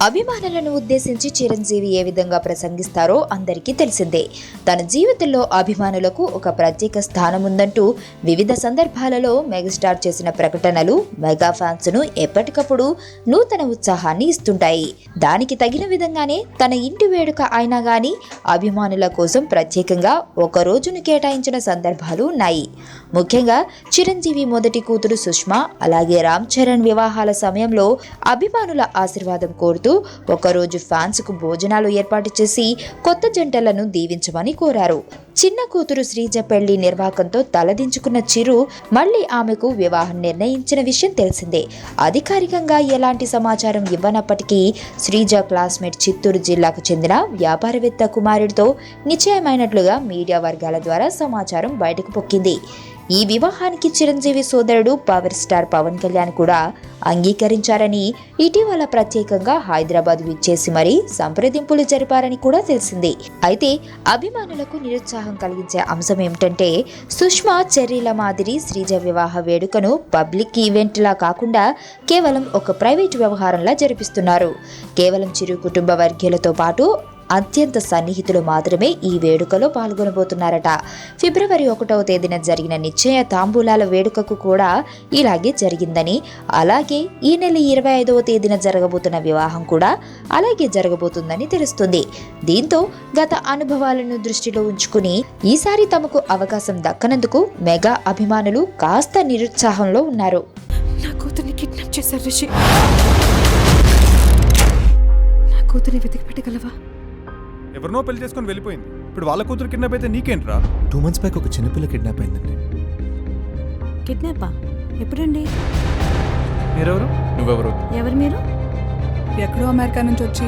అభిమానులను ఉద్దేశించి చిరంజీవి ఏ విధంగా ప్రసంగిస్తారో అందరికీ తెలిసిందే. తన జీవితంలో అభిమానులకు ఒక ప్రత్యేక స్థానం ఉందంటూ వివిధ సందర్భాలలో మెగాస్టార్ చేసిన ప్రకటనలు మెగా ఫ్యాన్స్ ను ఎప్పటికప్పుడు నూతన ఉత్సాహాన్ని ఇస్తుంటాయి. దానికి తగిన విధంగానే తన ఇంటి వేడుక అయినా గానీ అభిమానుల కోసం ప్రత్యేకంగా ఒక రోజును కేటాయించిన సందర్భాలు ఉన్నాయి. ముఖ్యంగా చిరంజీవి మొదటి కూతురు సుష్మా అలాగే రామ్ చరణ్ వివాహాల సమయంలో అభిమానుల ఆశీర్వాదం కోరుతూ ఒకరోజు ఫ్యాన్స్ కు భోజనాలు ఏర్పాటు చేసి కొత్త జంటలను దీవించమని కోరారు. చిన్న కూతురు శ్రీజ పెళ్లి నిర్వాకంతో తలదించుకున్న చిరు మళ్లీ ఆమెకు వివాహం నిర్ణయించిన విషయం తెలిసిందే. అధికారికంగా ఎలాంటి సమాచారం ఇవ్వనప్పటికీ శ్రీజ క్లాస్మేట్ చిత్తూరు జిల్లాకు చెందిన వ్యాపారవేత్త కుమారుడితో నిశ్చయమైనట్లుగా మీడియా వర్గాల ద్వారా సమాచారం బయటకు పొక్కింది. ఈ వివాహానికి చిరంజీవి సోదరుడు పవర్ స్టార్ పవన్ కళ్యాణ్ కూడా అంగీకరించారని, ఇటీవల ప్రత్యేకంగా హైదరాబాద్ విచ్చేసి మరీ సంప్రదింపులు జరిపారని కూడా తెలిసింది. అయితే అభిమానులకు నిరుత్సాహం కలిగించే అంశం ఏమిటంటే, సుష్మా చెర్రీల మాదిరి శ్రీజ వివాహ వేడుకను పబ్లిక్ ఈవెంట్ లా కాకుండా కేవలం ఒక ప్రైవేట్ వ్యవహారంలా జరిపిస్తున్నారు. కేవలం చిరు కుటుంబ వర్గీయులతో పాటు అత్యంత సన్నిహితులు మాత్రమే ఈ వేడుకలో పాల్గొనబోతున్నారట. ఫిబ్రవరి 1వ తేదీన జరిగిన నిశ్చయ తాంబూలాల వేడుకకు కూడా ఇలాగే జరిగిందని, అలాగే ఈ నెల 25వ తేదీన జరగబోతున్న వివాహం కూడా అలాగే జరగబోతుందని తెలుస్తుంది. దీంతో గత అనుభవాలను దృష్టిలో ఉంచుకుని ఈసారి తమకు అవకాశం దక్కనందుకు మెగా అభిమానులు కాస్త నిరుత్సాహంలో ఉన్నారు. నా కూతుర్ని కిడ్నాప్ చేశారు రిషి. నా కూతుర్ని వెతికి పెట్టగలవా? ఎవరినో పెళ్లి చేసుకొని వెళ్ళిపోయింది. ఇప్పుడు వాళ్ళ కూతురు కిడ్నాప్ అయితే నీకేంట్రా? 2 months బ్యాక్ ఒక చిన్నపిల్ల కిడ్నాప్ అయిందండి. కిడ్నాపా? ఎప్పుడండి? మీరెవరు? నువ్వెవరు? ఎవరు మీరు? ఎక్కడో అమెరికా నుంచి వచ్చి